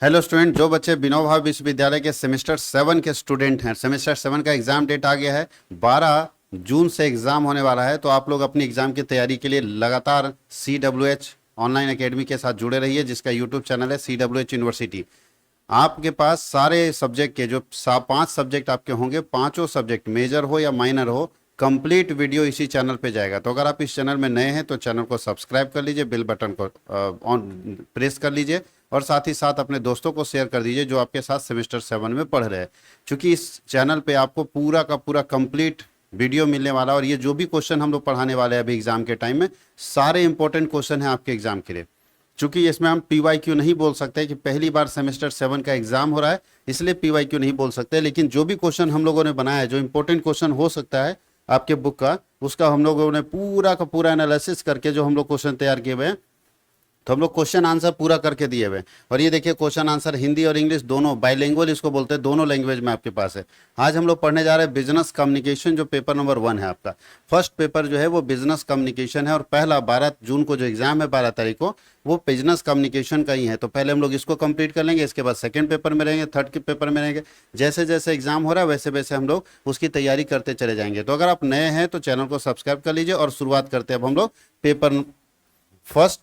Hello student, जो बच्चे विनोबा विश्वविद्यालय के सेमेस्टर 7 के स्टूडेंट हैं, सेमेस्टर 7 का एग्जाम डेट आ गया है। 12 जून से एग्जाम होने वाला है। तो आप लोग अपनी एग्जाम की तैयारी के लिए लगातार CWH ऑनलाइन एकेडमी के साथ जुड़े रहिए, जिसका यूट्यूब चैनल है CWH यूनिवर्सिटी। आपके पास सारे सब्जेक्ट के जो 5 सब्जेक्ट आपके होंगे, पांचों सब्जेक्ट मेजर हो या माइनर हो, कंप्लीट वीडियो इसी चैनल पे जाएगा। तो अगर आप इस चैनल में नए हैं तो चैनल को सब्सक्राइब कर लीजिए, बेल बटन को ऑन प्रेस कर लीजिए और साथ ही साथ अपने दोस्तों को शेयर कर दीजिए जो आपके साथ सेमेस्टर 7 में पढ़ रहे हैं। क्योंकि इस चैनल पे आपको पूरा का पूरा कंप्लीट वीडियो मिलने वाला, और ये जो भी क्वेश्चन हम लोग पढ़ाने वाले हैं अभी एग्जाम के टाइम में, सारे इंपॉर्टेंट क्वेश्चन हैं आपके एग्जाम के लिए। चूंकि इसमें हम PYQ नहीं बोल सकते कि पहली बार सेमेस्टर 7 का एग्जाम हो रहा है, इसलिए PYQ नहीं बोल सकते। लेकिन जो भी क्वेश्चन हम लोगों ने बनाया है, जो इंपॉर्टेंट क्वेश्चन हो सकता है आपके बुक का, उसका हम लोगों ने पूरा का पूरा एनालिसिस करके जो हम लोग क्वेश्चन तैयार किए हुए हैं, तो हम लोग क्वेश्चन आंसर पूरा करके दिए हुए हैं। और ये देखिए, क्वेश्चन आंसर हिंदी और इंग्लिश दोनों, बाइलिंगुअल इसको बोलते हैं, दोनों लैंग्वेज में आपके पास है। आज हम लोग पढ़ने जा रहे हैं बिजनेस कम्युनिकेशन, जो पेपर नंबर 1 है आपका। फर्स्ट पेपर जो है वो बिजनेस कम्युनिकेशन है, और पहला 12 जून को जो एग्जाम है 12 तारीख को, वो बिजनेस कम्युनिकेशन का ही है। तो पहले हम लोग इसको कंप्लीट कर लेंगे, इसके बाद सेकंड पेपर में रहेंगे, थर्ड के पेपर में रहेंगे। जैसे जैसे एग्जाम हो रहा है वैसे वैसे हम लोग उसकी तैयारी करते चले जाएंगे। तो अगर आप नए हैं तो चैनल को सब्सक्राइब कर लीजिए, और शुरुआत करते हैं अब हम लोग पेपर फर्स्ट,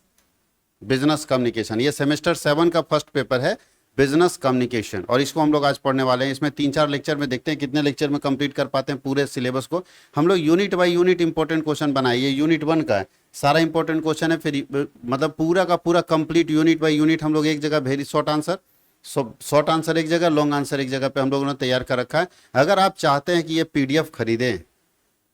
बिजनेस कम्युनिकेशन। ये सेमेस्टर 7 का फर्स्ट पेपर है, बिजनेस कम्युनिकेशन, और इसको हम लोग आज पढ़ने वाले हैं। इसमें 3-4 लेक्चर में देखते हैं कितने लेक्चर में कंप्लीट कर पाते हैं पूरे सिलेबस को। हम लोग unit by unit important question बनाए। ये यूनिट 1 का है, सारा इंपॉर्टेंट क्वेश्चन है। फिर मतलब पूरा का पूरा कंप्लीट यूनिट बाय यूनिट हम लोग एक जगह, वेरी शॉर्ट आंसर एक जगह, लॉन्ग आंसर एक जगह पे हम लोगों ने तैयार कर रखा है। अगर आप चाहते हैं कि ये PDF खरीदें,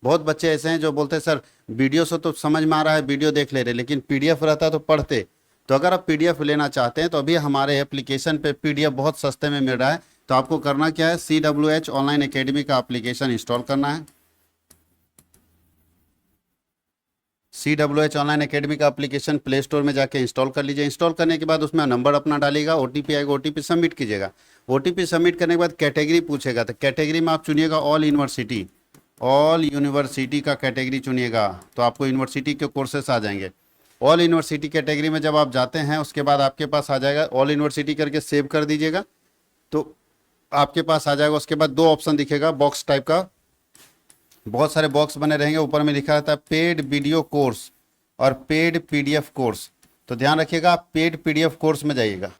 बहुत बच्चे ऐसे हैं जो बोलते हैं सर वीडियो से तो समझ में आ रहा है, वीडियो देख ले रहे, लेकिन PDF रहता तो पढ़ते। तो अगर आप PDF लेना चाहते हैं तो अभी हमारे एप्लीकेशन पे PDF बहुत सस्ते में मिल रहा है। तो आपको करना क्या है, CWH ऑनलाइन एकेडमी का एप्लीकेशन इंस्टॉल करना है। CWH ऑनलाइन एकेडमी का एप्लीकेशन प्ले स्टोर में जाके इंस्टॉल कर लीजिए। इंस्टॉल करने के बाद उसमें नंबर अपना डालिएगा, OTP आएगा, OTP सबमिट कीजिएगा। OTP सबमिट करने के बाद कैटेगरी पूछेगा, तो कैटेगरी में आप चुनिएगा ऑल यूनिवर्सिटी का कैटेगरी चुनिएगा, तो आपको यूनिवर्सिटी के कोर्सेस आ जाएंगे। ऑल यूनिवर्सिटी कैटेगरी में जब आप जाते हैं, उसके बाद आपके पास आ जाएगा ऑल यूनिवर्सिटी करके सेव कर दीजिएगा, तो आपके पास आ जाएगा। उसके बाद 2 ऑप्शन दिखेगा बॉक्स टाइप का, बहुत सारे बॉक्स बने रहेंगे। ऊपर में लिखा रहता है पेड वीडियो कोर्स और पेड PDF कोर्स। तो ध्यान रखिएगा, आप पेड PDF कोर्स में जाइएगा।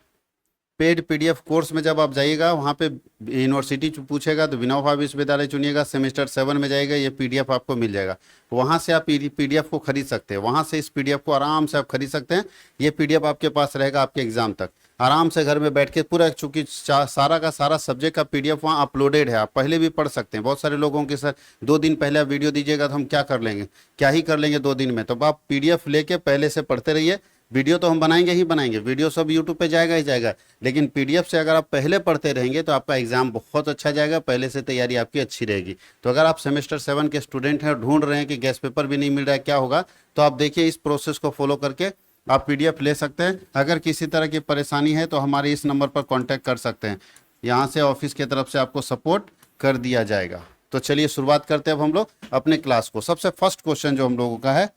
पेड PDF कोर्स में जब आप जाइएगा, वहाँ पे यूनिवर्सिटी पूछेगा तो विनोबा विश्वविद्यालय चुनिएगा, सेमेस्टर 7 में जाएगा, ये PDF आपको मिल जाएगा। वहाँ से आप PDF को खरीद सकते हैं, वहाँ से इस PDF को आराम से आप खरीद सकते हैं। ये PDF आपके पास रहेगा आपके एग्जाम तक, आराम से घर में बैठ के पूरा, चूंकि सारा का सारा सब्जेक्ट का PDF वहाँ अपलोडेड है, आप पहले भी पढ़ सकते हैं। बहुत सारे लोगों के सर 2 दिन पहले आप वीडियो दीजिएगा तो हम क्या कर लेंगे, क्या ही कर लेंगे 2 दिन में। तो आप PDF लेके पहले से पढ़ते रहिए। वीडियो तो हम बनाएंगे ही बनाएंगे, वीडियो सब यूट्यूब पे जाएगा ही जाएगा, लेकिन PDF से अगर आप पहले पढ़ते रहेंगे तो आपका एग्जाम बहुत अच्छा जाएगा, पहले से तैयारी आपकी अच्छी रहेगी। तो अगर आप सेमेस्टर 7 के स्टूडेंट हैं और ढूंढ रहे हैं कि गैस पेपर भी नहीं मिल रहा है, क्या होगा, तो आप देखिए इस प्रोसेस को फॉलो करके आप PDF ले सकते हैं। अगर किसी तरह की परेशानी है तो हमारे इस नंबर पर कॉन्टैक्ट कर सकते हैं, यहाँ से ऑफिस की तरफ से आपको सपोर्ट कर दिया जाएगा। तो चलिए शुरुआत करते हैं अब हम लोग अपने क्लास को। सबसे फर्स्ट क्वेश्चन जो हम लोगों का है,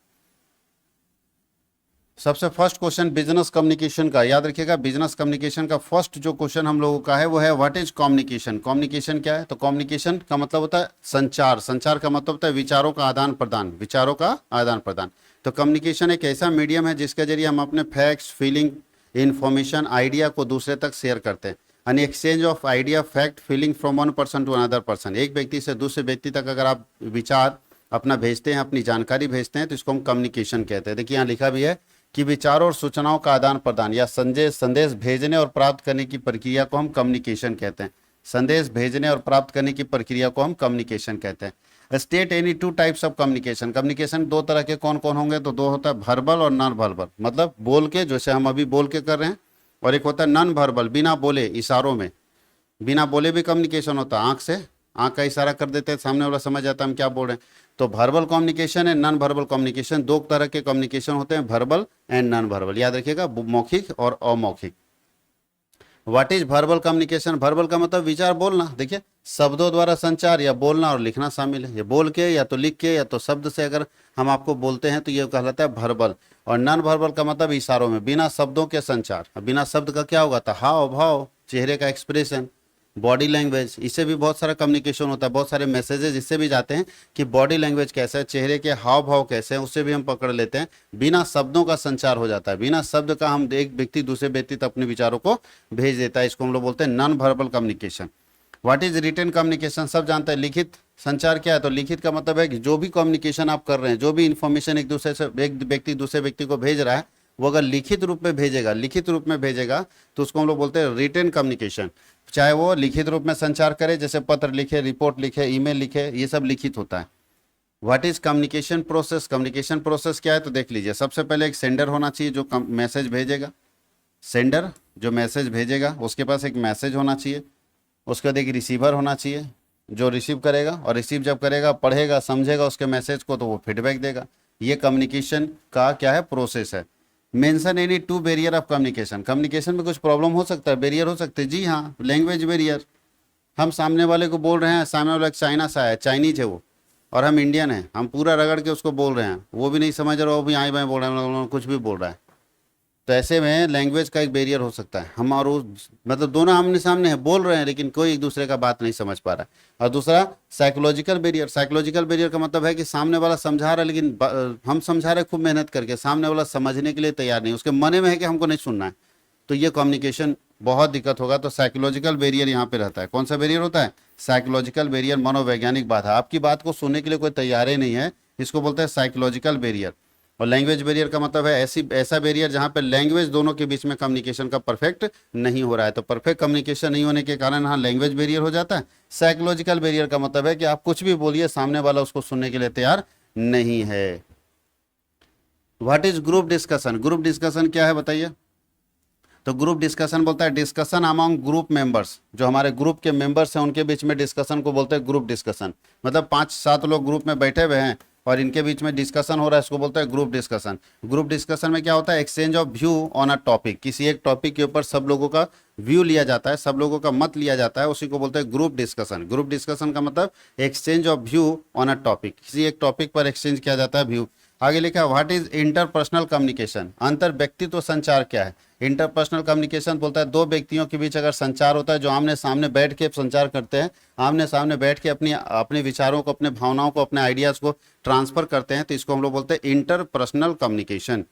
सबसे फर्स्ट क्वेश्चन बिजनेस कम्युनिकेशन का, याद रखिएगा बिजनेस कम्युनिकेशन का फर्स्ट जो क्वेश्चन हम लोगों का है वो है व्हाट इज कम्युनिकेशन। कम्युनिकेशन क्या है, तो कम्युनिकेशन का मतलब होता है संचार, संचार का मतलब होता है विचारों का आदान प्रदान, विचारों का आदान प्रदान। तो कम्युनिकेशन एक ऐसा मीडियम है जिसके जरिए हम अपने फैक्ट्स, फीलिंग, इंफॉर्मेशन, आइडिया को दूसरे तक शेयर करते हैं। An exchange of idea, fact, feeling from one person to another person. एक व्यक्ति से दूसरे व्यक्ति तक अगर आप विचार अपना भेजते हैं, अपनी जानकारी भेजते हैं, तो इसको हम कम्युनिकेशन कहते हैं। देखिए यहाँ लिखा भी है कि विचारों और सूचनाओं का आदान प्रदान या संदेश भेजने और प्राप्त करने की प्रक्रिया को हम कम्युनिकेशन कहते हैं। संदेश भेजने और प्राप्त करने की प्रक्रिया को हम कम्युनिकेशन कहते हैं। State any 2 types of communication. Communication 2 तरह के कौन कौन होंगे, तो 2 होता है वर्बल और नॉन वर्बल, मतलब बोल के, जैसे हम अभी बोल के कर रहे हैं, और एक होता है नॉन वर्बल, बिना बोले, इशारों में। बिना बोले भी कम्युनिकेशन होता है, आंख से, आंख का इशारा कर देते हैं, सामने वाला समझ जाता है हम क्या बोल रहे हैं। तो वर्बल कम्युनिकेशन है, नॉन वर्बल कम्युनिकेशन। 2 तरह के कम्युनिकेशन होते हैं, वर्बल एंड नॉन वर्बल, याद रखिएगा, मौखिक और अमौखिक। What is verbal communication? Verbal का मतलब विचार बोलना। देखिए, शब्दों द्वारा संचार या बोलना और लिखना शामिल है। ये बोल के या तो लिख के या तो शब्द से अगर हम आपको बोलते हैं तो ये कहलाता है वर्बल। और नॉन वर्बल का मतलब इशारों में, बिना शब्दों के संचार। बिना शब्द का क्या होगा था? हाव भाव, चेहरे का एक्सप्रेशन, बॉडी लैंग्वेज। इससे भी बहुत सारा कम्युनिकेशन होता है, बहुत सारे मैसेजेस इससे भी जाते हैं कि बॉडी लैंग्वेज कैसा है, चेहरे के हाव भाव कैसे हैं, उससे भी हम पकड़ लेते हैं। बिना शब्दों का संचार हो जाता है, बिना शब्द का हम एक व्यक्ति दूसरे व्यक्ति तक अपने विचारों को भेज देता है। इसको हम लोग बोलते हैं non verbal communication. What is written communication? सब जानते हैं। लिखित संचार क्या है? तो लिखित का मतलब है कि जो भी कम्युनिकेशन आप कर रहे हैं, जो भी इंफॉर्मेशन एक दूसरे से एक व्यक्ति दूसरे व्यक्ति को भेज रहा है, वो अगर लिखित रूप में भेजेगा, लिखित रूप में भेजेगा तो उसको हम लोग बोलते हैं रिटन कम्युनिकेशन। चाहे वो लिखित रूप में संचार करे, जैसे पत्र लिखे, रिपोर्ट लिखे, ईमेल लिखे, ये सब लिखित होता है। What is communication process? Communication process क्या है? तो देख लीजिए, सबसे पहले एक सेंडर होना चाहिए जो मैसेज भेजेगा। सेंडर जो मैसेज भेजेगा उसके पास एक मैसेज होना चाहिए। उसके बाद एक रिसीवर होना चाहिए जो रिसीव करेगा, और रिसीव जब करेगा, पढ़ेगा, समझेगा उसके मैसेज को, तो वो फीडबैक देगा। ये कम्युनिकेशन का क्या है? प्रोसेस है। Mention any two barrier of communication. Communication में कुछ प्रॉब्लम हो सकता है, बैरियर हो सकते हैं। जी हाँ, लैंग्वेज बैरियर। हम सामने वाले को बोल रहे हैं, सामने वाला चाइना से आया है, चाइनीज है वो, और हम इंडियन हैं, हम पूरा रगड़ के उसको बोल रहे हैं, वो भी नहीं समझ रहा, वो भी आई बाएं बोल रहा है, कुछ भी बोल रहा है। तो ऐसे में लैंग्वेज का एक बैरियर हो सकता है। हम और मतलब दोनों आमने सामने हैं, बोल रहे हैं, लेकिन कोई एक दूसरे का बात नहीं समझ पा रहा है। और दूसरा साइकोलॉजिकल बैरियर। साइकोलॉजिकल बैरियर का मतलब है कि सामने वाला समझा रहा है, लेकिन हम समझा रहे हैं खूब मेहनत करके, सामने वाला समझने के लिए तैयार नहीं, उसके मन में है कि हमको नहीं सुनना है, तो ये कम्युनिकेशन बहुत दिक्कत होगा। तो साइकोलॉजिकल बैरियर यहाँ पे रहता है। कौन सा बैरियर होता है? साइकोलॉजिकल बैरियर, मनोवैज्ञानिक बाधा। आपकी बात को सुनने के लिए कोई तैयार ही नहीं है, इसको बोलते हैं साइकोलॉजिकल बैरियर। और लैंग्वेज बैरियर का मतलब है ऐसा बैरियर जहाँ पे लैंग्वेज दोनों के बीच में कम्युनिकेशन का परफेक्ट नहीं हो रहा है। तो परफेक्ट कम्युनिकेशन नहीं होने के कारण यहाँ लैंग्वेज बैरियर हो जाता है। साइकोलॉजिकल बैरियर का मतलब है कि आप कुछ भी बोलिए, सामने वाला उसको सुनने के लिए तैयार नहीं है। What is group discussion? Group discussion क्या है बताइए? तो ग्रुप डिस्कशन बोलता है डिस्कशन अमंग ग्रुप मेंबर्स। जो हमारे ग्रुप के मेंबर्स हैं उनके बीच में डिस्कशन को बोलते हैं ग्रुप डिस्कशन। मतलब 5-7 लोग ग्रुप में बैठे हुए हैं और इनके बीच में डिस्कशन हो रहा है, इसको बोलते हैं ग्रुप डिस्कशन। ग्रुप डिस्कशन में क्या होता है? Exchange of view on a topic. किसी एक टॉपिक के ऊपर सब लोगों का व्यू लिया जाता है, सब लोगों का मत लिया जाता है, उसी को बोलते हैं ग्रुप डिस्कशन। ग्रुप डिस्कशन का मतलब exchange of view on a topic, किसी एक टॉपिक पर एक्सचेंज किया जाता है व्यू। आगे लिखा है व्हाट इज इंटरपर्सनल कम्युनिकेशन? अंतर व्यक्तित्व संचार क्या है? इंटरपर्सनल कम्युनिकेशन बोलता है दो व्यक्तियों के बीच अगर संचार होता है, जो आमने सामने बैठ के संचार करते हैं, आमने सामने बैठ के अपने विचारों को, अपने भावनाओं को, अपने आइडियाज को ट्रांसफर करते हैं, तो इसको हम लोग बोलते हैं interpersonal communication.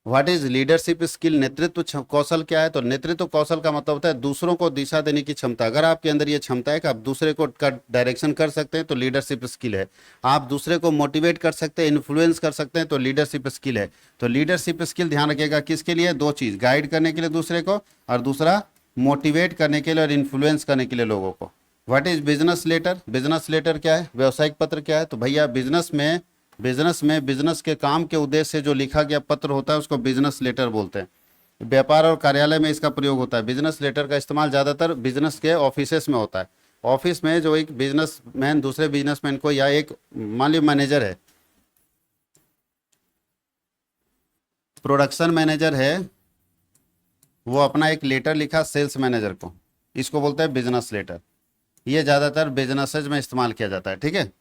What is leadership skill? नेतृत्व कौशल क्या है? तो नेतृत्व कौशल का मतलब होता है दूसरों को दिशा देने की क्षमता। अगर आपके अंदर ये क्षमता है कि आप दूसरे को का डायरेक्शन कर सकते हैं, तो लीडरशिप स्किल है। आप दूसरे को मोटिवेट कर सकते हैं, इन्फ्लुएंस कर सकते हैं, तो लीडरशिप स्किल है। तो लीडरशिप स्किल ध्यान रखिएगा किसके लिए? दो चीज, गाइड करने के लिए दूसरे को, और दूसरा मोटिवेट करने के लिए और इन्फ्लुएंस करने के लिए लोगों को। What is business letter? Business letter क्या है? व्यवसायिक पत्र क्या है? तो भैया बिजनेस के काम के उद्देश्य से जो लिखा गया पत्र होता है उसको बिजनेस लेटर बोलते हैं। व्यापार और कार्यालय में इसका प्रयोग होता है। बिजनेस लेटर का इस्तेमाल ज़्यादातर बिजनेस के ऑफिसेस में होता है। ऑफिस में जो एक बिजनेसमैन दूसरे बिजनेसमैन को, या एक मान लीजिए मैनेजर है, प्रोडक्शन मैनेजर है, वो अपना एक लेटर लिखा सेल्स मैनेजर को, इसको बोलते हैं बिजनेस लेटर। ये ज़्यादातर बिजनेसेज में इस्तेमाल किया जाता है। ठीक है,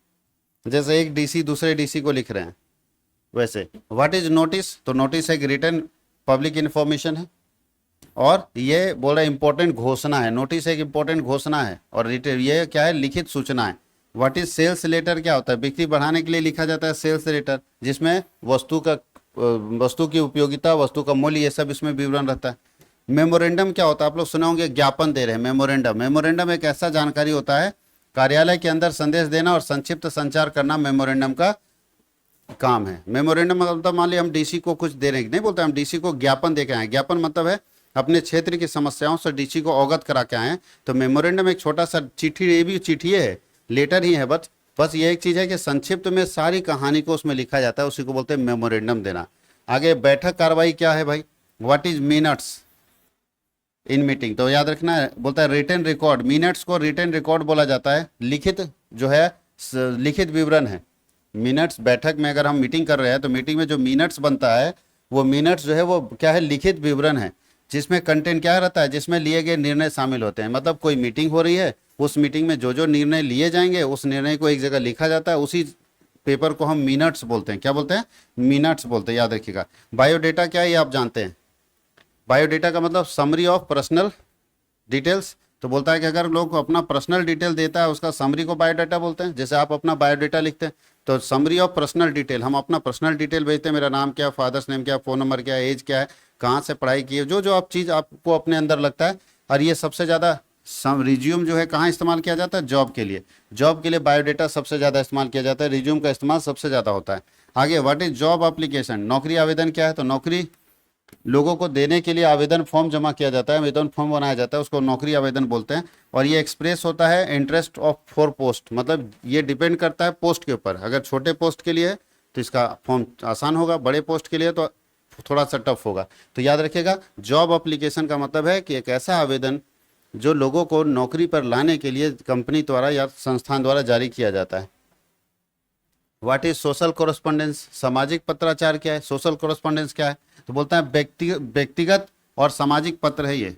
जैसे एक डीसी दूसरे डीसी को लिख रहे हैं वैसे। What is notice? तो नोटिस एक रिटन पब्लिक इंफॉर्मेशन है, और ये बोल रहा है इंपॉर्टेंट घोषणा है। नोटिस एक इंपॉर्टेंट घोषणा है, और रिटन ये क्या है? लिखित सूचना है। What is sales letter? क्या होता है? बिक्री बढ़ाने के लिए लिखा जाता है सेल्स लेटर, जिसमें वस्तु की उपयोगिता, वस्तु का मूल्य, ये सब इसमें विवरण रहता है। मेमोरेंडम क्या होता है? आप लोग सुने होंगे, ज्ञापन दे रहे हैं, मेमोरेंडम एक ऐसा जानकारी होता है, कार्यालय के अंदर संदेश देना और संक्षिप्त संचार करना मेमोरेंडम का काम है। मेमोरेंडम मतलब मान लिया हम डीसी को कुछ दे रहे हैं, नहीं बोलते हम डीसी को ज्ञापन दे के आए। ज्ञापन मतलब है अपने क्षेत्र की समस्याओं से डीसी को अवगत करा के आए। तो मेमोरेंडम एक छोटा सा चिट्ठी, ये भी चिट्ठी है, लेटर ही है, बस ये एक चीज है कि संक्षिप्त में सारी कहानी को उसमें लिखा जाता है, उसी को बोलते हैं मेमोरेंडम देना। आगे बैठक कार्रवाई क्या है भाई? What is minutes in meeting? तो याद रखना है, बोलता है रिटन रिकॉर्ड। मिनट्स को रिटन रिकॉर्ड बोला जाता है। लिखित जो है लिखित विवरण है। मिनट्स, बैठक में अगर हम मीटिंग कर रहे हैं तो मीटिंग में जो मिनट्स बनता है, वो मिनट्स जो है वो क्या है? लिखित विवरण है, जिसमें कंटेंट क्या रहता है, जिसमें लिए गए निर्णय शामिल होते हैं। मतलब कोई मीटिंग हो रही है, उस मीटिंग में जो जो निर्णय लिए जाएंगे उस निर्णय को एक जगह लिखा जाता है, उसी पेपर को हम मिनट्स बोलते हैं। क्या बोलते हैं? मिनट्स बोलते हैं, याद रखिएगा। बायोडेटा क्या है ये आप जानते हैं। बायोडेटा का मतलब समरी ऑफ पर्सनल डिटेल्स। तो बोलता है कि अगर लोग अपना पर्सनल डिटेल देता है उसका समरी को बायोडाटा बोलते हैं। जैसे आप अपना बायोडाटा लिखते हैं तो समरी ऑफ पर्सनल डिटेल, हम अपना पर्सनल डिटेल भेजते हैं, मेरा नाम क्या, फादर्स नेम क्या, फ़ोन नंबर क्या, एज क्या है, कहाँ से पढ़ाई की है, जो जो आप चीज़ आपको अपने अंदर लगता है। और ये सबसे ज़्यादा रिज्यूम जो है कहाँ इस्तेमाल किया जाता है? जॉब के लिए। जॉब के लिए बायोडाटा सबसे ज़्यादा इस्तेमाल किया जाता है, रिज्यूम का इस्तेमाल सबसे ज़्यादा होता है। आगे व्हाट इज जॉब एप्लीकेशन, नौकरी आवेदन क्या है? तो नौकरी लोगों को देने के लिए आवेदन फॉर्म जमा किया जाता है, आवेदन फॉर्म बनाया जाता है, उसको नौकरी आवेदन बोलते हैं। और ये एक्सप्रेस होता है इंटरेस्ट ऑफ फॉर पोस्ट, मतलब ये डिपेंड करता है पोस्ट के ऊपर। अगर छोटे पोस्ट के लिए है तो इसका फॉर्म आसान होगा, बड़े पोस्ट के लिए तो थोड़ा सा टफ होगा। तो याद रखिएगा, जॉब एप्लीकेशन का मतलब है कि एक ऐसा आवेदन जो लोगों को नौकरी पर लाने के लिए कंपनी द्वारा या संस्थान द्वारा जारी किया जाता है। व्हाट इज सोशल कोरस्पोंडेंस, सामाजिक पत्राचार क्या है? सोशल कोरस्पोंडेंस क्या है? तो बोलता है व्यक्तिगत और सामाजिक पत्र है ये।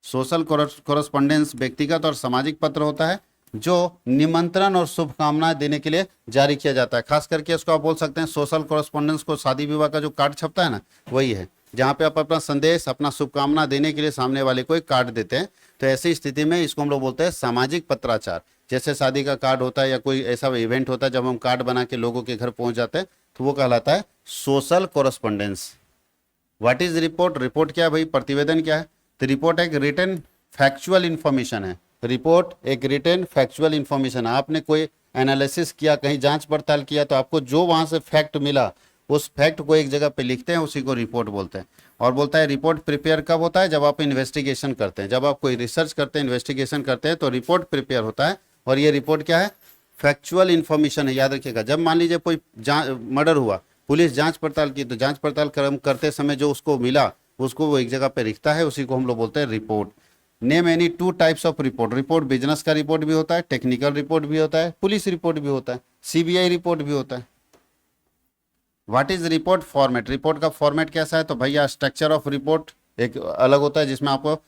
सोशल कोरस्पोंडेंस व्यक्तिगत और सामाजिक पत्र होता है जो निमंत्रण और शुभकामनाएं देने के लिए जारी किया जाता है। खास करके इसको आप बोल सकते हैं सोशल कोरस्पोंडेंस को शादी विवाह का जो कार्ड छपता है ना, वही है, जहाँ पे आप अपना संदेश, अपना शुभकामना देने के लिए सामने वाले को एक कार्ड देते हैं। तो ऐसी स्थिति में इसको हम लोग बोलते हैं सामाजिक पत्राचार। जैसे शादी का कार्ड होता है या कोई ऐसा इवेंट होता है जब हम कार्ड बना के लोगों के घर पहुंच जाते हैं तो वो कहलाता है social correspondence. What is report, report क्या है भाई? प्रतिवेदन क्या है? तो रिपोर्ट एक रिटन फैक्चुअल इंफॉर्मेशन है। रिपोर्ट एक रिटन फैक्चुअल इंफॉर्मेशन है। आपने कोई एनालिसिस किया, कहीं जांच पड़ताल किया, तो आपको जो वहां से फैक्ट मिला उस फैक्ट को एक जगह पे लिखते हैं, उसी को रिपोर्ट बोलते हैं। और बोलता है रिपोर्ट प्रिपेयर कब होता है? जब आप इन्वेस्टिगेशन करते हैं, जब आप कोई रिसर्च करते हैं, इन्वेस्टिगेशन करते हैं तो रिपोर्ट प्रिपेयर होता है। और ये रिपोर्ट क्या है? फैक्चुअल इंफॉर्मेशन है, याद रखिएगा। जब मान लीजिए कोई मर्डर हुआ, पुलिस जांच पड़ताल की, तो जांच पड़ताल करते समय जो उसको मिला उसको वो एक जगह पे लिखता है, उसी को हम लोग बोलते हैं report. Name any two types of report, report business का रिपोर्ट भी होता है, टेक्निकल रिपोर्ट भी होता है, पुलिस रिपोर्ट भी होता है, सीबीआई रिपोर्ट भी होता है। What is report format, report का फॉर्मेट कैसा है? तो भैया स्ट्रक्चर ऑफ रिपोर्ट एक अलग होता है, जिसमें आपको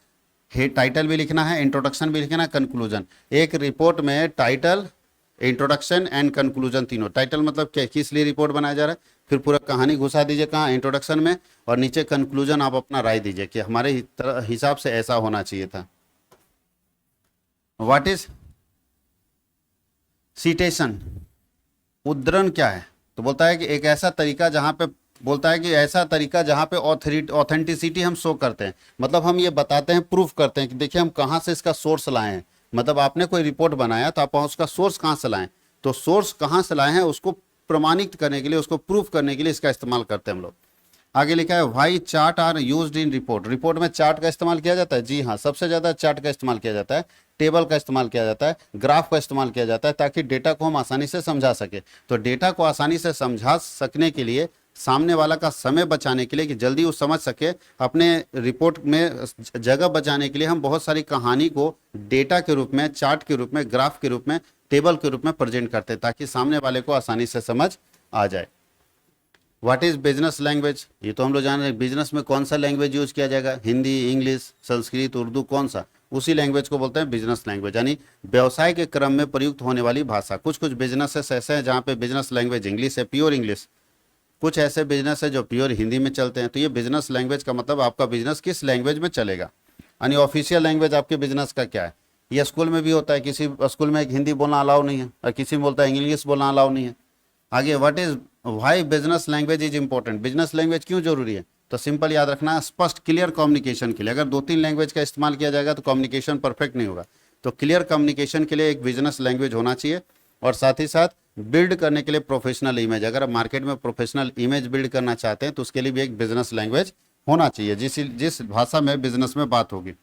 टाइटल भी लिखना है, इंट्रोडक्शन भी लिखना है, कंक्लूजन। एक रिपोर्ट में टाइटल, इंट्रोडक्शन एंड कंक्लूजन तीनों। टाइटल मतलब क्या, किस लिए रिपोर्ट बनाया जा रहा है, फिर पूरा कहानी घुसा दीजिए कहाँ, इंट्रोडक्शन में, और नीचे कंक्लूजन आप अपना राय दीजिए कि हमारे हिसाब से ऐसा होना चाहिए था। व्हाट इज सिटेशन, उद्धरण क्या है? तो बोलता है कि एक ऐसा तरीका जहां पे, बोलता है कि ऐसा तरीका जहां पे ऑथेंटिसिटी हम शो करते हैं, मतलब हम ये बताते हैं, प्रूफ करते हैं कि देखिए हम कहाँ से इसका सोर्स लाए हैं। मतलब आपने कोई रिपोर्ट बनाया तो आप उसका सोर्स कहाँ से लाएं, तो सोर्स कहाँ से लाए हैं उसको प्रमाणित करने के लिए, उसको प्रूफ करने के लिए इसका इस्तेमाल करते हैं हम लोग। आगे लिखा है why chart are used in report, report में चार्ट का इस्तेमाल किया जाता है। जी हाँ, सबसे ज्यादा चार्ट का इस्तेमाल किया जाता है, टेबल का इस्तेमाल किया जाता है, ग्राफ का इस्तेमाल किया जाता है, ताकि डेटा को हम आसानी से समझा सके। तो डेटा को आसानी से समझा सकने के लिए, सामने वाला का समय बचाने के लिए कि जल्दी वो समझ सके, अपने रिपोर्ट में जगह बचाने के लिए हम बहुत सारी कहानी को डेटा के रूप में, चार्ट के रूप में, ग्राफ के रूप में, टेबल के रूप में प्रेजेंट करते हैं, ताकि सामने वाले को आसानी से समझ आ जाए। व्हाट इज बिजनेस लैंग्वेज, ये तो हम लोग जान रहे हैं, बिजनेस में कौन सा लैंग्वेज यूज किया जाएगा, हिंदी, इंग्लिश, संस्कृत, उर्दू, कौन सा, उसी लैंग्वेज को बोलते हैं बिजनेस लैंग्वेज, यानी व्यवसाय के क्रम में प्रयुक्त होने वाली भाषा। कुछ कुछ बिजनेसेस ऐसे हैं जहाँ पे बिजनेस लैंग्वेज इंग्लिश है, प्योर इंग्लिश। कुछ ऐसे बिजनेस है जो प्योर हिंदी में चलते हैं। तो ये बिजनेस लैंग्वेज का मतलब आपका बिजनेस किस लैंग्वेज में चलेगा, यानी ऑफिशियल लैंग्वेज आपके बिजनेस का क्या है। ये स्कूल में भी होता है, किसी स्कूल में एक हिंदी बोलना अलाउ नहीं है और किसी में बोलता है इंग्लिश बोलना अलाउ नहीं है। आगे what is why business language is important, business language क्यों जरूरी है? तो सिंपल याद रखना है, स्पष्ट क्लियर कम्युनिकेशन के लिए। अगर 2-3 लैंग्वेज का इस्तेमाल किया जाएगा तो कम्युनिकेशन परफेक्ट नहीं होगा। तो क्लियर कम्युनिकेशन के लिए एक बिजनेस लैंग्वेज होना चाहिए। और साथ ही साथ बिल्ड करने के लिए प्रोफेशनल इमेज, अगर आप मार्केट में प्रोफेशनल इमेज बिल्ड करना चाहते हैं तो उसके लिए भी एक बिजनेस लैंग्वेज होना चाहिए, जिस भाषा में बिजनेस में बात होगी।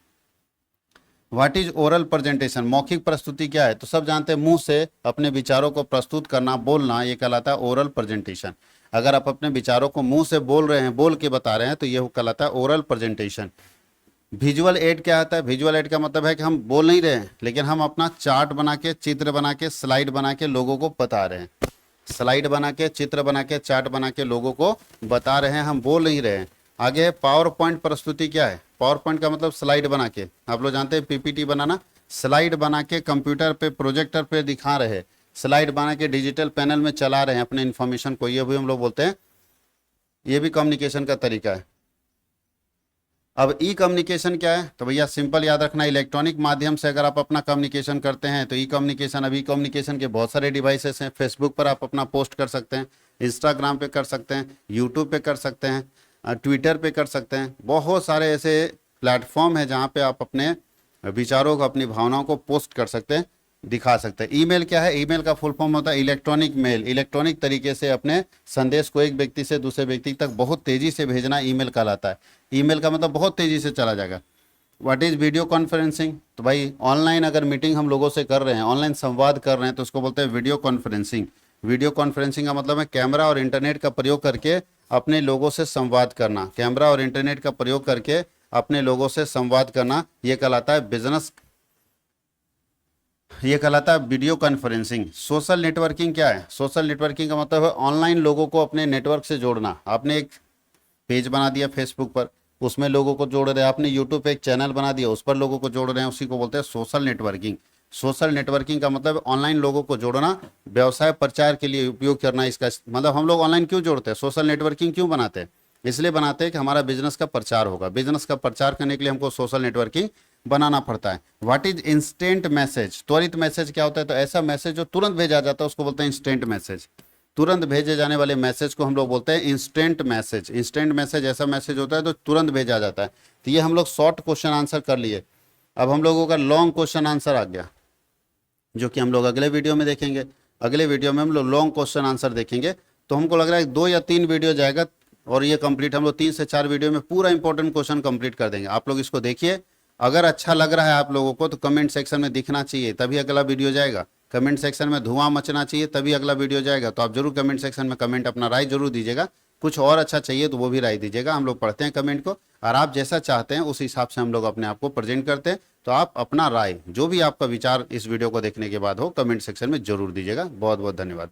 व्हाट इज ओरल प्रेजेंटेशन, मौखिक प्रस्तुति क्या है? तो सब जानते हैं मुंह से अपने विचारों को प्रस्तुत करना, बोलना, ये कहलाता है ओरल प्रेजेंटेशन। अगर आप अपने विचारों को मुंह से बोल रहे हैं, बोल के बता रहे हैं, तो ये कहलाता है ओरल प्रेजेंटेशन। विजुअल एड क्या आता है? विजुअल एड का मतलब है कि हम बोल नहीं रहे हैं लेकिन हम अपना चार्ट बना के, चित्र बना के, स्लाइड बना के लोगों को बता रहे हैं। स्लाइड बना के, चित्र बना के, चार्ट बना के लोगों को बता रहे हैं, हम बोल नहीं रहे हैं। आगे पावर पॉइंट प्रस्तुति क्या है? पावर पॉइंट का मतलब स्लाइड बना के, आप लोग जानते हैं पीपीटी बनाना, स्लाइड बना के कंप्यूटर पे प्रोजेक्टर पे दिखा रहे, स्लाइड बना के डिजिटल पैनल में चला रहे हैं अपने इन्फॉर्मेशन को, ये भी हम लोग बोलते हैं, ये भी कम्युनिकेशन का तरीका है। अब ई कम्युनिकेशन क्या है? तो भैया सिंपल याद रखना, इलेक्ट्रॉनिक माध्यम से अगर आप अपना कम्युनिकेशन करते हैं तो ई कम्युनिकेशन। अब ई कम्युनिकेशन के बहुत सारे डिवाइसेस हैं, फेसबुक पर आप अपना पोस्ट कर सकते हैं, इंस्टाग्राम पे कर सकते हैं, यूट्यूब पे कर सकते हैं, ट्विटर पे कर सकते हैं, बहुत सारे ऐसे प्लेटफॉर्म है जहाँ पे आप अपने विचारों को, अपनी भावनाओं को पोस्ट कर सकते हैं, दिखा सकते हैं। ईमेल क्या है? ईमेल का फुल फॉर्म होता है इलेक्ट्रॉनिक मेल। इलेक्ट्रॉनिक तरीके से अपने संदेश को एक व्यक्ति से दूसरे व्यक्ति तक बहुत तेजी से भेजना ईमेल कहलाता है। ईमेल का मतलब बहुत तेजी से चला जाएगा। What is video conferencing? तो भाई ऑनलाइन अगर मीटिंग हम लोगों से कर रहे हैं, ऑनलाइन संवाद कर रहे हैं, तो उसको बोलते हैं वीडियो कॉन्फ्रेंसिंग। वीडियो कॉन्फ्रेंसिंग का मतलब है कैमरा और इंटरनेट का प्रयोग करके अपने लोगों से संवाद करना। कैमरा और इंटरनेट का प्रयोग करके अपने लोगों से संवाद करना, ये कहलाता है बिजनेस, ये कहलाता है वीडियो कॉन्फ्रेंसिंग। सोशल नेटवर्किंग क्या है? सोशल नेटवर्किंग का मतलब है ऑनलाइन लोगों को अपने नेटवर्क से जोड़ना। आपने एक पेज बना दिया फेसबुक पर, उसमें लोगों को जोड़ रहे हैं, आपने यूट्यूब पे एक चैनल बना दिया, उस पर लोगों को जोड़ रहे हैं, उसी को बोलते हैं सोशल नेटवर्किंग। सोशल नेटवर्किंग का मतलब ऑनलाइन लोगों को जोड़ना, व्यवसाय प्रचार के लिए उपयोग करना। इसका मतलब हम लोग ऑनलाइन क्यों जोड़ते हैं, सोशल नेटवर्किंग क्यों बनाते हैं? इसलिए बनाते हैं कि हमारा बिजनेस का प्रचार होगा। बिजनेस का प्रचार करने के लिए हमको सोशल नेटवर्किंग बनाना पड़ता है। What is instant message? त्वरित मैसेज क्या होता है? तो ऐसा मैसेज जो तुरंत भेजा जाता है उसको बोलते हैं इंस्टेंट मैसेज। तुरंत भेजे जाने वाले मैसेज को हम लोग बोलते हैं इंस्टेंट मैसेज। इंस्टेंट मैसेज ऐसा मैसेज होता है जो तुरंत भेजा जाता है। तो ये हम लोग शॉर्ट क्वेश्चन आंसर कर लिए। अब हम लोगों का लॉन्ग क्वेश्चन आंसर आ गया, जो कि हम लोग अगले वीडियो में देखेंगे। अगले वीडियो में हम लोग लॉन्ग क्वेश्चन आंसर देखेंगे। तो हमको लग रहा है 2 या 3 वीडियो जाएगा और ये कंप्लीट हम लोग 3 से 4 वीडियो में पूरा इंपॉर्टेंट क्वेश्चन कंप्लीट कर देंगे। आप लोग इसको देखिए, अगर अच्छा लग रहा है आप लोगों को तो कमेंट सेक्शन में दिखना चाहिए, तभी अगला वीडियो जाएगा। कमेंट सेक्शन में धुआं मचना चाहिए, तभी अगला वीडियो जाएगा। तो आप जरूर कमेंट सेक्शन में कमेंट अपना राय जरूर दीजिएगा। कुछ और अच्छा चाहिए तो वो भी राय दीजिएगा, हम लोग पढ़ते हैं कमेंट को, और आप जैसा चाहते हैं उस हिसाब से हम लोग अपने आप को प्रेजेंट करते हैं। तो आप अपना राय, जो भी आपका विचार इस वीडियो को देखने के बाद हो, कमेंट सेक्शन में जरूर दीजिएगा। बहुत बहुत धन्यवाद।